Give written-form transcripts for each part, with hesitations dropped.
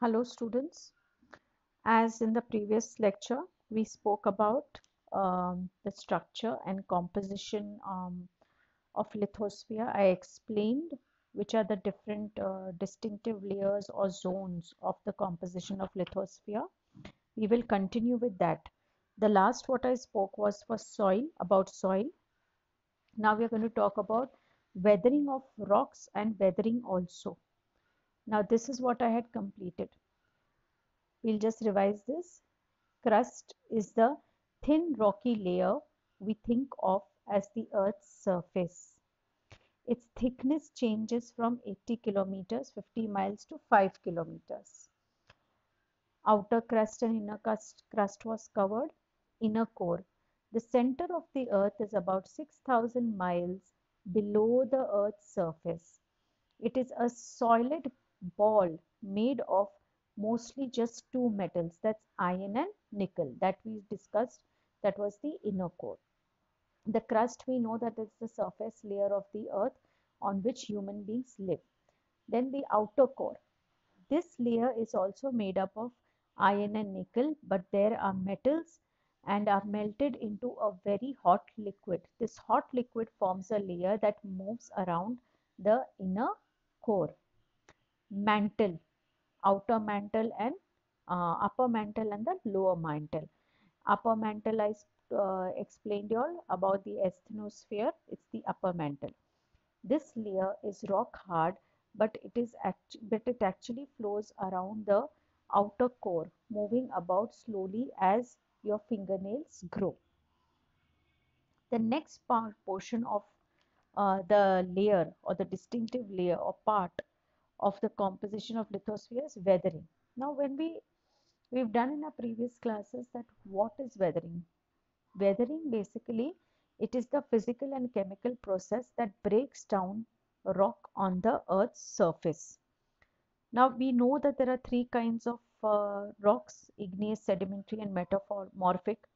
Hello students, as in the previous lecture we spoke about the structure and composition of lithosphere. I explained which are the different distinctive layers or zones of the composition of lithosphere. We will continue with that. The last what I spoke was for soil, about soil. Now we are going to talk about weathering of rocks and weathering also. Now this is what I had completed. We'll just revise this. Crust is the thin rocky layer we think of as the Earth's surface. Its thickness changes from 80 kilometers, 50 miles to 5 kilometers. Outer crust and inner crust was covered. Inner core. The center of the Earth is about 6,000 miles below the Earth's surface. It is a solid ball made of mostly just two metals, that's iron and nickel, that we discussed. That was the inner core. The crust, we know that it's the surface layer of the earth on which human beings live. Then the outer core. This layer is also made up of iron and nickel, but there are metals and are melted into a very hot liquid. This hot liquid forms a layer that moves around the inner core. Mantle, outer mantle and upper mantle and the lower mantle. Upper mantle I explained you all about the asthenosphere. It's the upper mantle. This layer is rock hard, but it actually flows around the outer core, moving about slowly as your fingernails grow. The next portion of the layer or the distinctive layer or part of the composition of lithosphere is weathering. Now, when we've done in our previous classes that what is weathering? Weathering basically it is the physical and chemical process that breaks down rock on the Earth's surface. Now we know that there are three kinds of rocks: igneous, sedimentary, and metamorphic.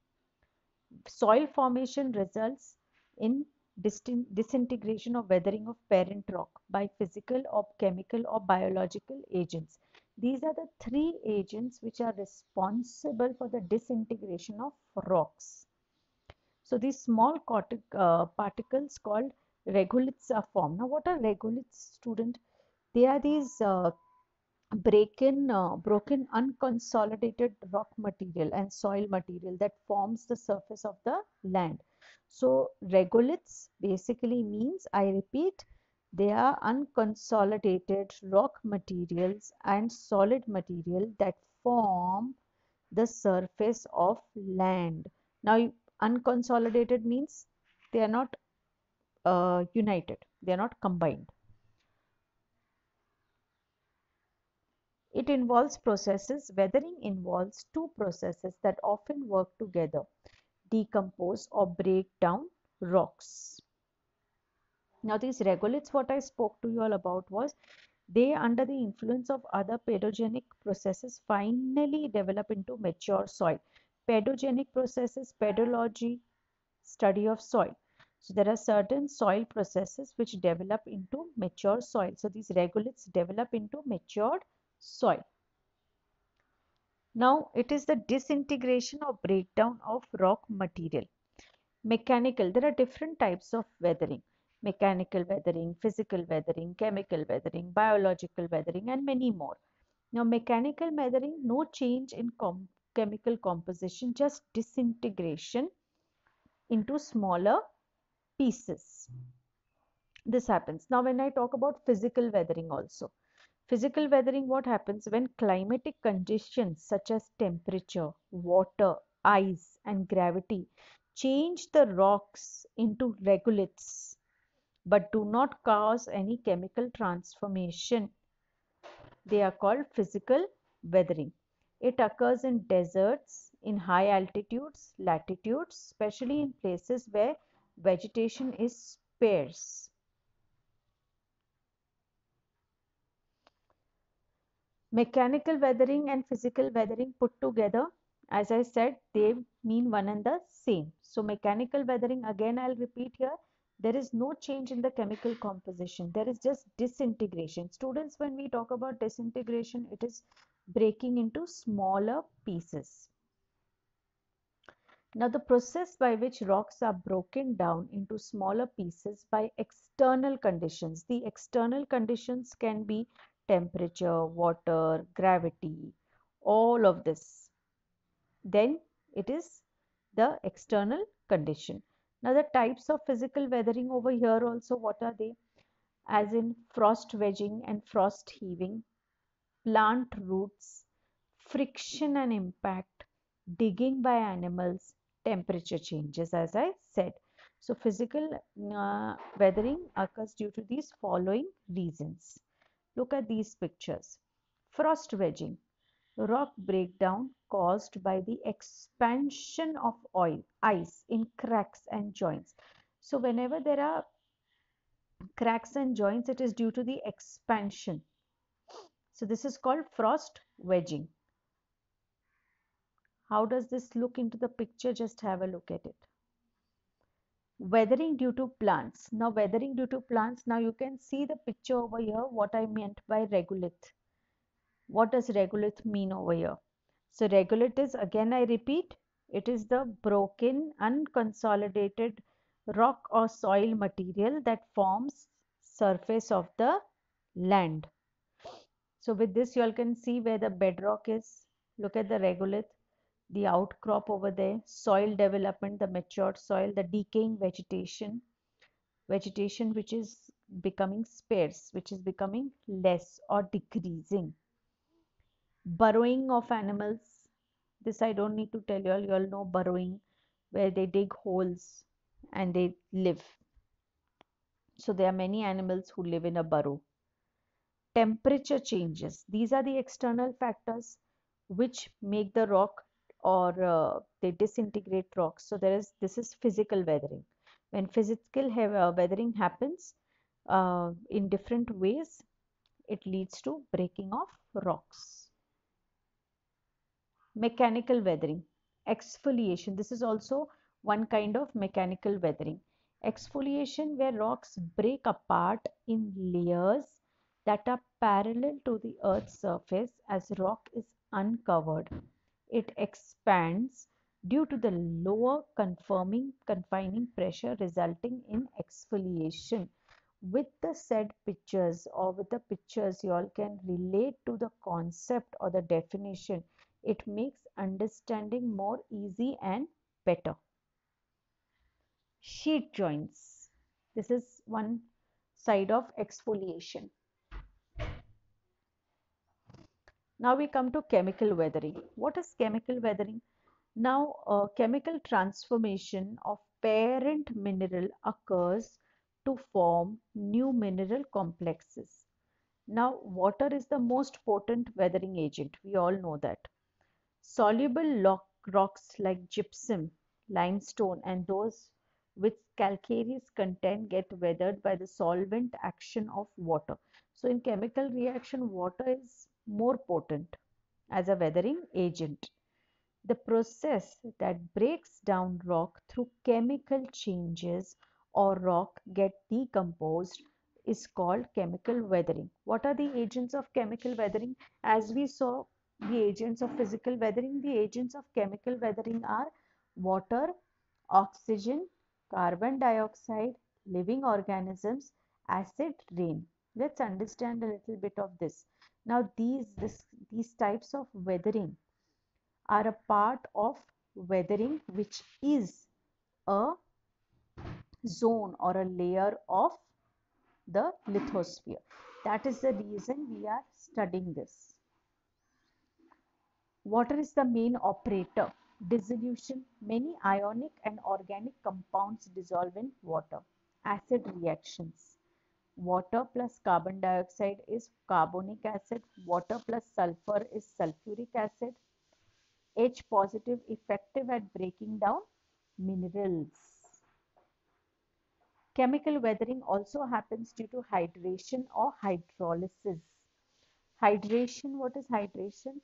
Soil formation results in disintegration or weathering of parent rock by physical or chemical or biological agents. These are the three agents which are responsible for the disintegration of rocks. So these small particles called regoliths are formed. Now what are regoliths, student? They are these broken unconsolidated rock material and soil material that forms the surface of the land. So regoliths basically means, I repeat, they are unconsolidated rock materials and solid material that form the surface of land. Now unconsolidated means they are not united, they are not combined. It involves processes. Weathering involves two processes that often work together: decompose or break down rocks. Now these regoliths, what I spoke to you all about was they, under the influence of other pedogenic processes, finally develop into mature soil. Pedogenic processes, pedology, study of soil. So there are certain soil processes which develop into mature soil. So these regoliths develop into matured soil. Now it is the disintegration or breakdown of rock material. Mechanical, there are different types of weathering: mechanical weathering, physical weathering, chemical weathering, biological weathering, and many more. Now mechanical weathering, no change in chemical composition, just disintegration into smaller pieces. This happens. Now when I talk about physical weathering also, physical weathering, what happens when climatic conditions such as temperature, water, ice, and gravity change the rocks into regoliths but do not cause any chemical transformation. They are called physical weathering. It occurs in deserts, in high altitudes, latitudes, especially in places where vegetation is sparse. Mechanical weathering and physical weathering put together, as I said, they mean one and the same. So mechanical weathering, again I'll repeat here, there is no change in the chemical composition. There is just disintegration. Students, when we talk about disintegration, it is breaking into smaller pieces. Now, the process by which rocks are broken down into smaller pieces by external conditions. The external conditions can be temperature, water, gravity, all of this. Then it is the external condition. Now, the types of physical weathering over here also, what are they? As in frost wedging and frost heaving, plant roots, friction and impact, digging by animals, temperature changes, as I said. So, physical weathering occurs due to these following reasons. Look at these pictures. Frost wedging, rock breakdown caused by the expansion of ice in cracks and joints. So, whenever there are cracks and joints, it is due to the expansion. So, this is called frost wedging. How does this look into the picture? Just have a look at it. Weathering due to plants. Now, weathering due to plants. Now, you can see the picture over here, what I meant by regolith. What does regolith mean over here? So, regolith is, again I repeat, it is the broken, unconsolidated rock or soil material that forms surface of the land. So, with this, you all can see where the bedrock is. Look at the regolith, the outcrop over there, soil development, the matured soil, the decaying vegetation, vegetation which is becoming sparse, which is becoming less or decreasing. Burrowing of animals. This I don't need to tell you all know burrowing, where they dig holes and they live. So there are many animals who live in a burrow. Temperature changes. These are the external factors which make the rock or they disintegrate rocks. So this is physical weathering. When physical weathering happens in different ways, it leads to breaking of rocks. Mechanical weathering, exfoliation. This is also one kind of mechanical weathering. Exfoliation, where rocks break apart in layers that are parallel to the Earth's surface as rock is uncovered. It expands due to the lower confining pressure resulting in exfoliation. With the said pictures or with the pictures, you all can relate to the concept or the definition. It makes understanding more easy and better. Sheet joints. This is one side of exfoliation. Now we come to chemical weathering. What is chemical weathering? Now, chemical transformation of parent mineral occurs to form new mineral complexes. Now, water is the most potent weathering agent. We all know that. Soluble rocks like gypsum, limestone, and those with calcareous content get weathered by the solvent action of water. So, in chemical reaction, water is more potent as a weathering agent. The process that breaks down rock through chemical changes or rock get decomposed is called chemical weathering. What are the agents of chemical weathering? As we saw the agents of physical weathering, the agents of chemical weathering are water, oxygen, carbon dioxide, living organisms, acid, rain. Let's understand a little bit of this. Now these types of weathering are a part of weathering, which is a zone or a layer of the lithosphere. That is the reason we are studying this. Water is the main operator. Dissolution. Many ionic and organic compounds dissolve in water. Acid reactions. Water plus carbon dioxide is carbonic acid. Water plus sulfur is sulfuric acid. H positive, effective at breaking down minerals. Chemical weathering also happens due to hydration or hydrolysis. Hydration, what is hydration?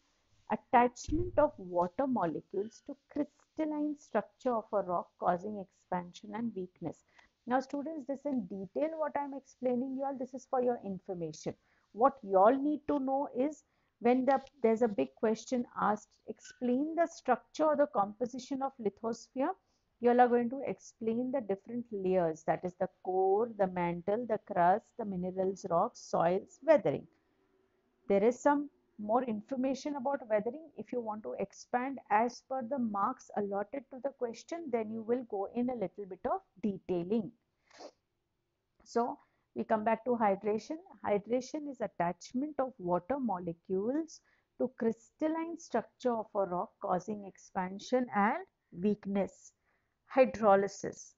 Attachment of water molecules to crystalline structure of a rock causing expansion and weakness. Now students, this in detail what I am explaining you all, this is for your information. What you all need to know is When there's a big question asked, explain the structure or the composition of lithosphere, you all are going to explain the different layers, that is the core, the mantle, the crust, the minerals, rocks, soils, weathering. There is some more information about weathering. If you want to expand as per the marks allotted to the question, then you will go in a little bit of detailing. So we come back to hydration. Hydration is attachment of water molecules to crystalline structure of a rock, causing expansion and weakness. Hydrolysis.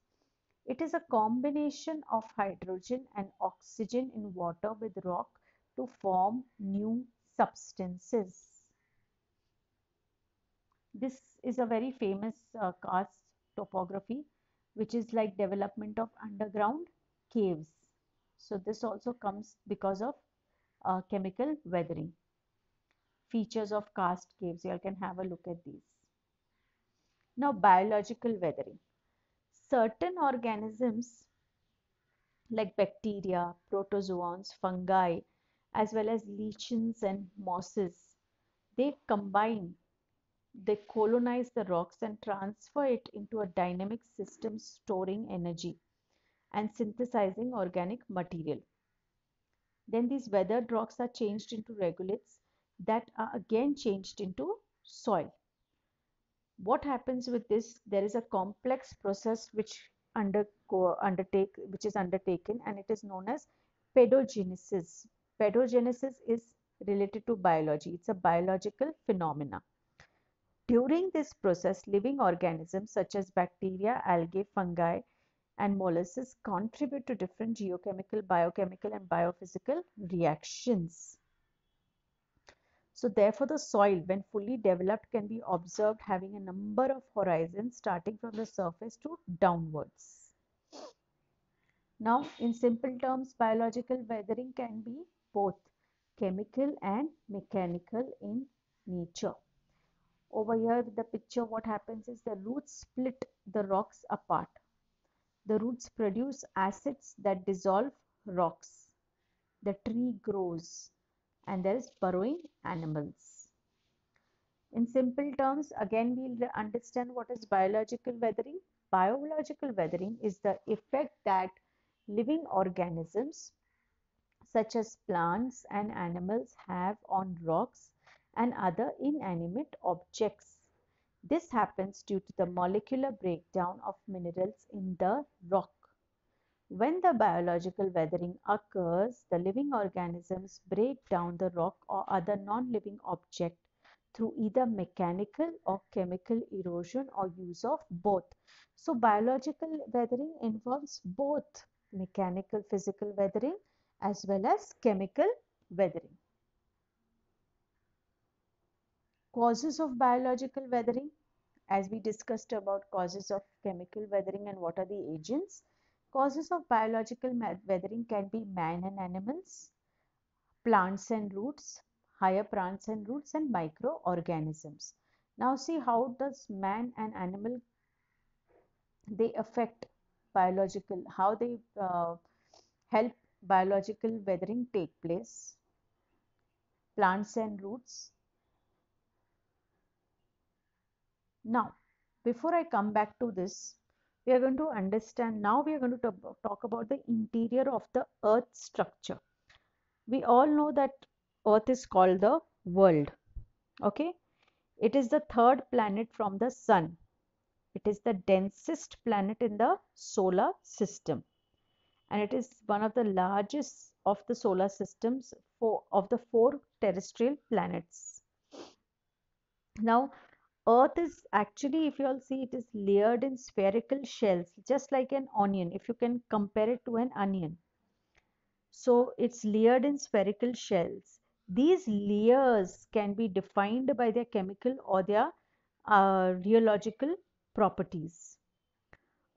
It is a combination of hydrogen and oxygen in water with rock to form new substances. This is a very famous karst topography, which is like development of underground caves. So this also comes because of chemical weathering. Features of karst caves, you all can have a look at these. Now biological weathering. Certain organisms like bacteria, protozoans, fungi, as well as lichens and mosses, they combine, they colonize the rocks and transfer it into a dynamic system storing energy and synthesizing organic material. Then these weathered rocks are changed into regoliths that are again changed into soil. What happens with this? There is a complex process which which is undertaken, and it is known as pedogenesis. Pedogenesis is related to biology. It's a biological phenomena. During this process, living organisms such as bacteria, algae, fungi, and mollusks contribute to different geochemical, biochemical, and biophysical reactions. So therefore, the soil, when fully developed, can be observed having a number of horizons starting from the surface to downwards. Now, in simple terms, biological weathering can be both chemical and mechanical in nature. Over here with the picture, what happens is the roots split the rocks apart. The roots produce acids that dissolve rocks. The tree grows and there is burrowing animals. In simple terms, again we'll understand what is biological weathering. Biological weathering is the effect that living organisms such as plants and animals have on rocks and other inanimate objects. This happens due to the molecular breakdown of minerals in the rock. When the biological weathering occurs, the living organisms break down the rock or other non-living object through either mechanical or chemical erosion or use of both. So biological weathering involves both mechanical physical weathering as well as chemical weathering. Causes of biological weathering, as we discussed about causes of chemical weathering and what are the agents. Causes of biological weathering can be man and animals, plants and roots, higher plants and roots, and microorganisms. Now see how does man and animal, they affect biological, how they help biological weathering take place. Plants and roots. Now, before I come back to this, we are going to understand, now we are going to talk about the interior of the earth structure. We all know that earth is called the world. Okay, it is the third planet from the sun. It is the densest planet in the solar system, and it is one of the largest of the solar systems of the four terrestrial planets. Now, earth is actually, if you all see, it is layered in spherical shells, just like an onion, if you can compare it to an onion. So it's layered in spherical shells. These layers can be defined by their chemical or their rheological properties.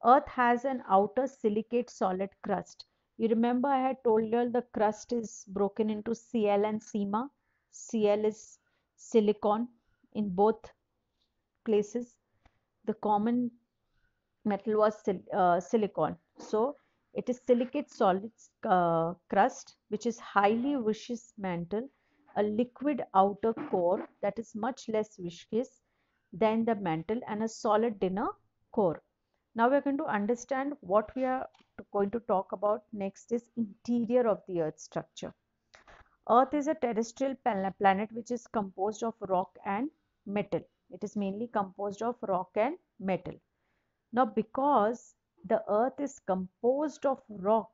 Earth has an outer silicate solid crust. You remember I had told you all the crust is broken into Cl and Cma. Cl is silicon in both places. The common metal was silicon. So it is silicate solid crust which is highly viscous mantle a liquid outer core that is much less viscous than the mantle, and a solid inner core. Now we are going to understand what we are going to talk about next is interior of the Earth structure. Earth is a terrestrial planet which is composed of rock and metal. It is mainly composed of rock and metal. Now, because the Earth is composed of rock,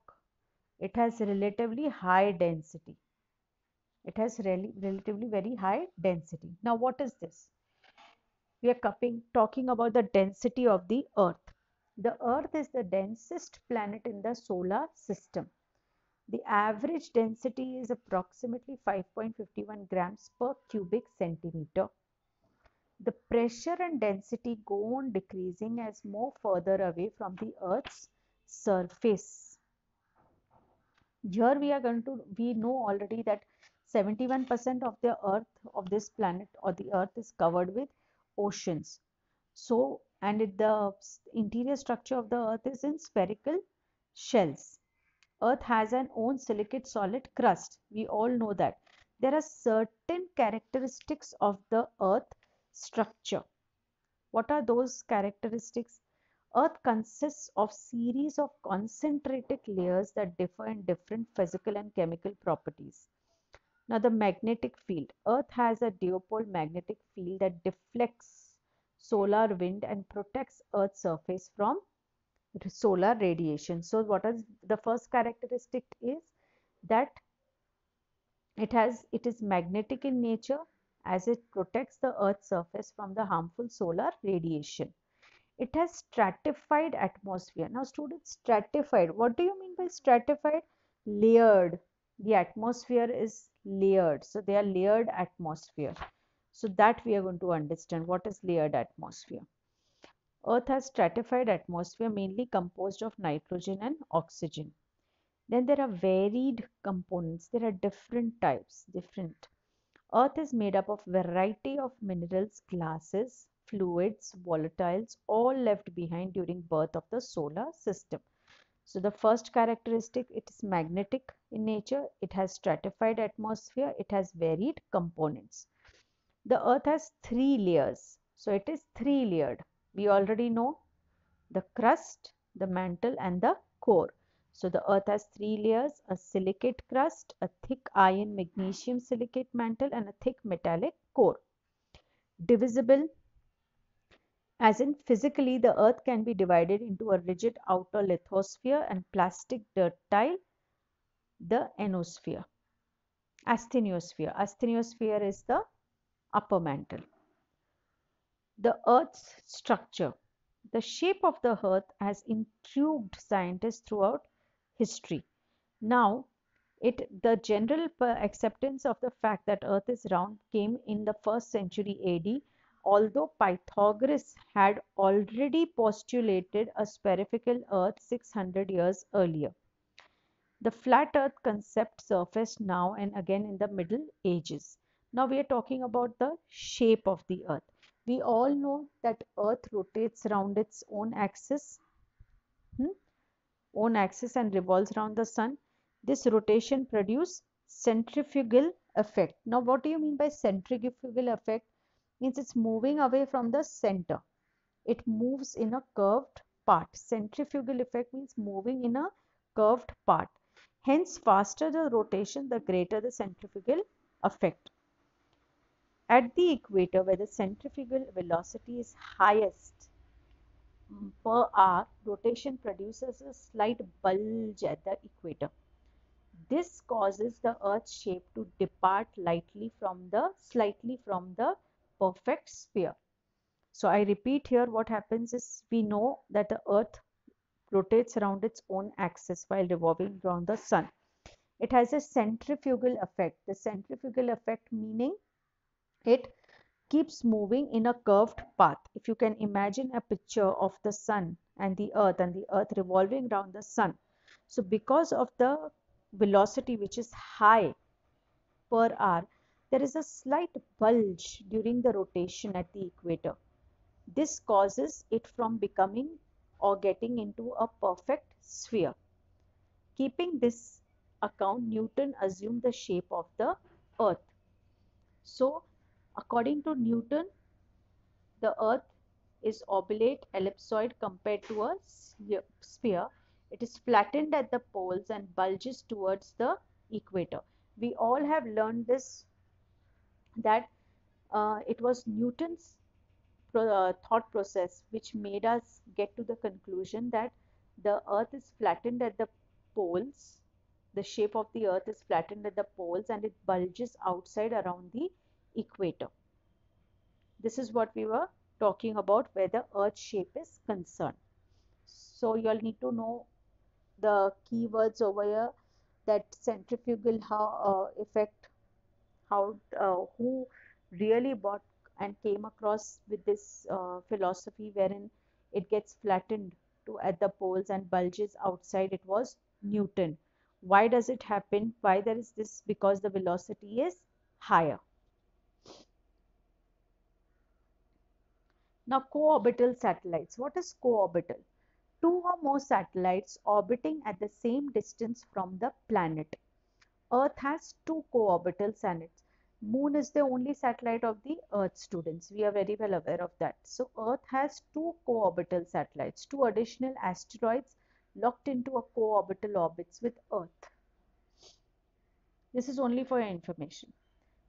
it has relatively high density. It has relatively very high density. Now, what is this? We are talking about the density of the Earth. The Earth is the densest planet in the solar system. The average density is approximately 5.51 grams per cubic centimeter. The pressure and density go on decreasing as more further away from the Earth's surface. Here we know already that 71% of the Earth, of this planet or the Earth, is covered with oceans. So, and the interior structure of the Earth is in spherical shells. Earth has an own silicate solid crust. We all know that. There are certain characteristics of the Earth structure. What are those characteristics? Earth consists of series of concentric layers that differ in different physical and chemical properties. Now the magnetic field. Earth has a dipole magnetic field that deflects solar wind and protects Earth's surface from solar radiation. So what is the first characteristic is that it is magnetic in nature as it protects the Earth's surface from the harmful solar radiation. It has stratified atmosphere. Now students, stratified, what do you mean by stratified? Layered. The atmosphere is layered. So they are layered atmosphere. So that we are going to understand what is layered atmosphere. Earth has stratified atmosphere mainly composed of nitrogen and oxygen. Then there are varied components. There are different types, different. Earth is made up of variety of minerals, gases, fluids, volatiles, all left behind during birth of the solar system. So the first characteristic, it is magnetic in nature, it has stratified atmosphere, it has varied components. The Earth has three layers. So it is three layered. We already know the crust, the mantle and the core. So the Earth has three layers, a silicate crust, a thick iron magnesium silicate mantle and a thick metallic core. Divisible, as in physically the Earth can be divided into a rigid outer lithosphere and plastic ductile, the ionosphere. Asthenosphere. Asthenosphere is the upper mantle. The Earth's structure. The shape of the Earth has intrigued scientists throughout history. Now, the general acceptance of the fact that Earth is round came in the 1st century AD, although Pythagoras had already postulated a spherical Earth 600 years earlier. The flat Earth concept surfaced now and again in the Middle Ages. Now we are talking about the shape of the Earth. We all know that Earth rotates around its own axis, and revolves around the sun. This rotation produces centrifugal effect. Now what do you mean by centrifugal effect? Means it's moving away from the center. It moves in a curved path. Centrifugal effect means moving in a curved path. Hence, faster the rotation, the greater the centrifugal effect. At the equator, where the centrifugal velocity is highest per hour, rotation produces a slight bulge at the equator. This causes the Earth's shape to depart slightly from the perfect sphere. So I repeat here, what happens is we know that the Earth rotates around its own axis while revolving around the sun. It has a centrifugal effect. The centrifugal effect meaning it keeps moving in a curved path. If you can imagine a picture of the sun and the earth revolving around the sun. So because of the velocity which is high per hour, there is a slight bulge during the rotation at the equator. This causes it from becoming or getting into a perfect sphere. Keeping this account, Newton assumed the shape of the Earth. So according to Newton, the earth is oblate ellipsoid compared to a sphere. It is flattened at the poles and bulges towards the equator. We all have learned this, that it was Newton's thought process which made us get to the conclusion that the earth is flattened at the poles. The shape of the earth is flattened at the poles and it bulges outside around the equator. This is what we were talking about where the earth shape is concerned. So you'll need to know the keywords over here, that centrifugal effect, how who really bought and came across with this philosophy wherein it gets flattened to at the poles and bulges outside. It was Newton. Why does it happen? Why there is this? Because the velocity is higher. Now, co-orbital satellites. What is co-orbital? Two or more satellites orbiting at the same distance from the planet. Earth has two co-orbital satellites. Moon is the only satellite of the Earth, students. We are very well aware of that. So Earth has two co-orbital satellites, two additional asteroids locked into a co-orbital orbits with Earth. This is only for your information.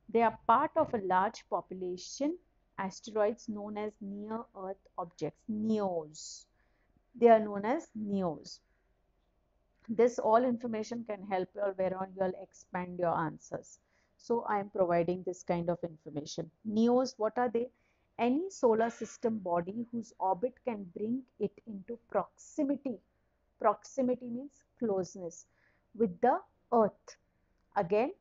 They are part of a large population asteroids known as near-Earth objects, NEOs. They are known as NEOs. This all information can help you whereon you'll expand your answers. So I am providing this kind of information. NEOs, what are they? Any solar system body whose orbit can bring it into proximity. Proximity means closeness with the Earth. Again,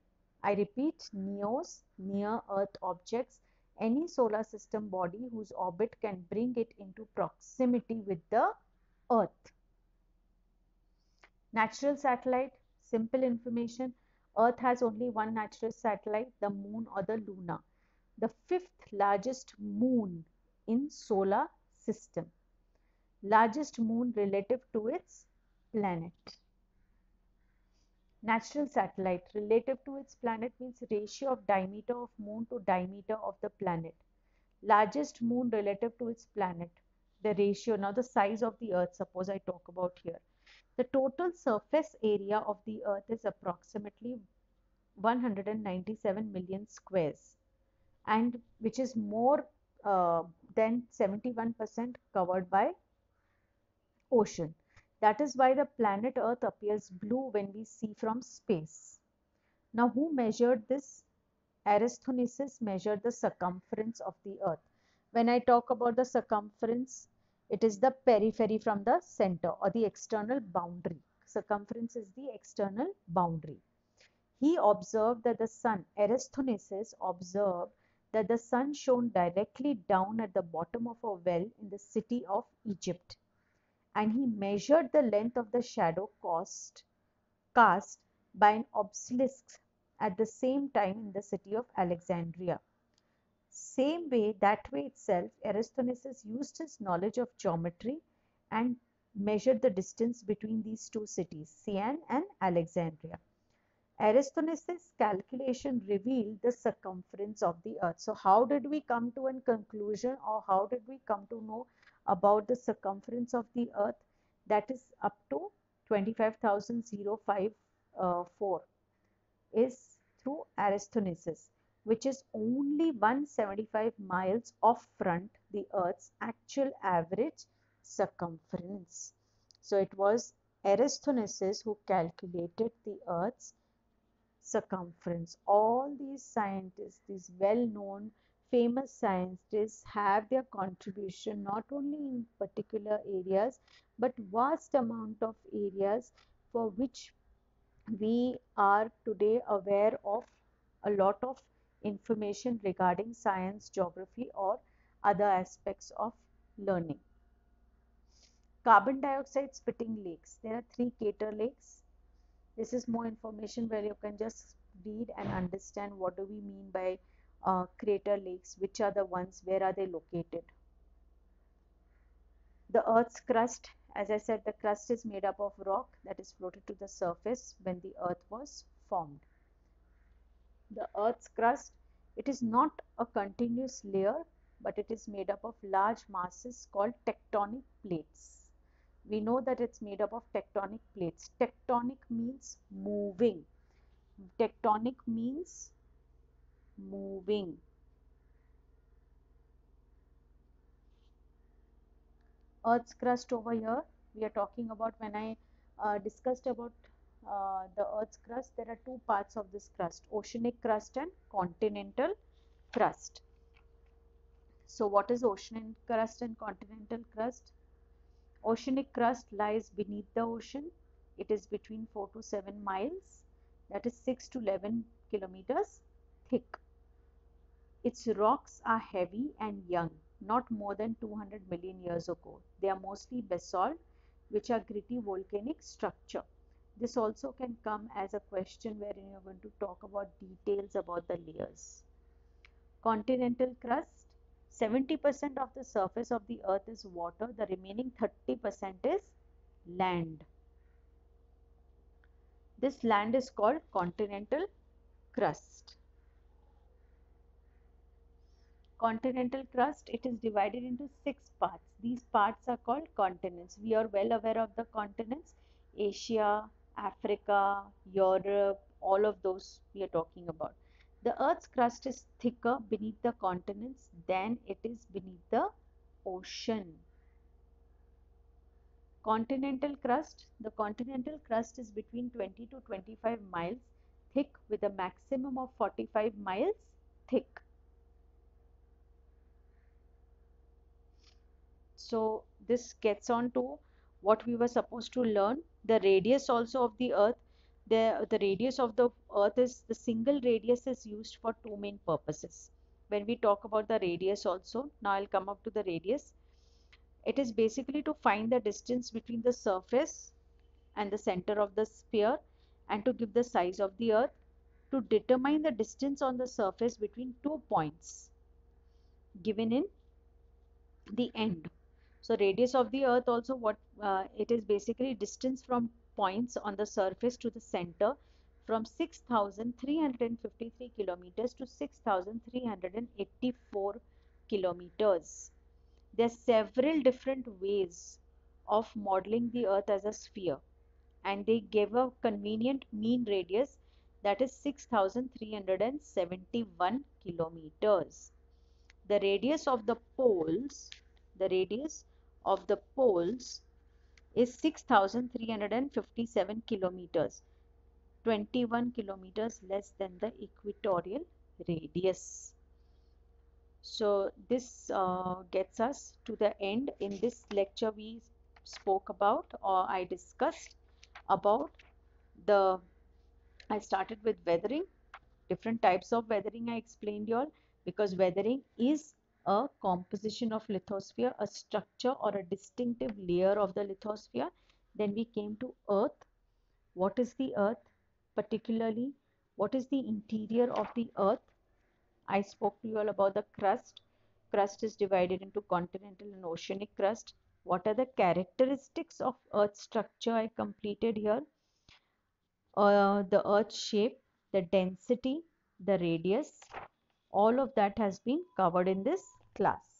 I repeat, NEOs, near Earth objects, any solar system body whose orbit can bring it into proximity with the Earth. Natural satellite, simple information. Earth has only one natural satellite, the moon or the Luna. The fifth largest moon in solar system. Largest moon relative to its planet. Natural satellite relative to its planet means ratio of diameter of moon to diameter of the planet. Largest moon relative to its planet. The ratio, now the size of the earth, suppose I talk about here. The total surface area of the earth is approximately 197 million squares, and which is more than 71% covered by ocean. That is why the planet Earth appears blue when we see from space. Now, who measured this? Eratosthenes measured the circumference of the Earth. When I talk about the circumference, it is the periphery from the center or the external boundary. Circumference is the external boundary. He observed that the sun, Eratosthenes observed that the sun shone directly down at the bottom of a well in the city of Egypt, and he measured the length of the shadow cast by an obelisk at the same time in the city of Alexandria. Same way, that way itself, Eratosthenes used his knowledge of geometry and measured the distance between these two cities, Sian and Alexandria. Eratosthenes' calculation revealed the circumference of the earth. So how did we come to a conclusion, or how did we come to know about the circumference of the earth? That is up to 25,054 is through Eratosthenes, which is only 175 miles off front the earth's actual average circumference. So it was Eratosthenes who calculated the earth's circumference. All these scientists, these well-known famous scientists, have their contribution not only in particular areas but vast amount of areas for which we are today aware of a lot of information regarding science, geography or other aspects of learning. Carbon dioxide spitting lakes. There are 3 crater lakes. This is more information where you can just read and understand what do we mean by crater lakes, which are the ones, where are they located. The Earth's crust, as I said, the crust is made up of rock that is floated to the surface when the Earth was formed. The Earth's crust It is not a continuous layer, but it is made up of large masses called tectonic plates. We know that it's made up of tectonic plates. Tectonic means moving. Tectonic means moving. Earth's crust over here, we are talking about when I discussed about the Earth's crust, there are two parts of this crust, oceanic crust and continental crust. So what is oceanic crust and continental crust? Oceanic crust lies beneath the ocean. It is between 4 to 7 miles, that is 6 to 11 kilometers thick. Its rocks are heavy and young, not more than 200 million years ago. They are mostly basalt, which are gritty volcanic structure. This also can come as a question wherein you are going to talk about details about the layers. Continental crust, 70% of the surface of the earth is water, the remaining 30% is land. This land is called continental crust. Continental crust, it is divided into 6 parts. These parts are called continents. We are well aware of the continents, Asia, Africa, Europe, all of those we are talking about. The earth's crust is thicker beneath the continents than it is beneath the ocean. Continental crust, the continental crust is between 20 to 25 miles thick with a maximum of 45 miles thick. So this gets on to what we were supposed to learn. The radius also of the earth, the radius of the earth is, the single radius is used for two main purposes. When we talk about the radius also, now I'll come up to the radius. It is basically to find the distance between the surface and the center of the sphere and to give the size of the earth, to determine the distance on the surface between 2 points given in the end. So radius of the earth also, what it is basically distance from points on the surface to the center from 6,353 kilometers to 6,384 kilometers. There are several different ways of modeling the earth as a sphere, and they gave a convenient mean radius, that is 6,371 kilometers. The radius of the poles, the radius of the poles is 6,357 kilometers, 21 kilometers less than the equatorial radius. So this gets us to the end. In this lecture we spoke about, or I discussed about the, I started with weathering, different types of weathering I explained you all, because weathering is a composition of lithosphere, a structure or a distinctive layer of the lithosphere. Then we came to earth. What is the earth? Particularly, what is the interior of the earth? I spoke to you all about the crust. Crust is divided into continental and oceanic crust. What are the characteristics of earth structure? I completed here. The earth shape, the density, the radius, all of that has been covered in this class.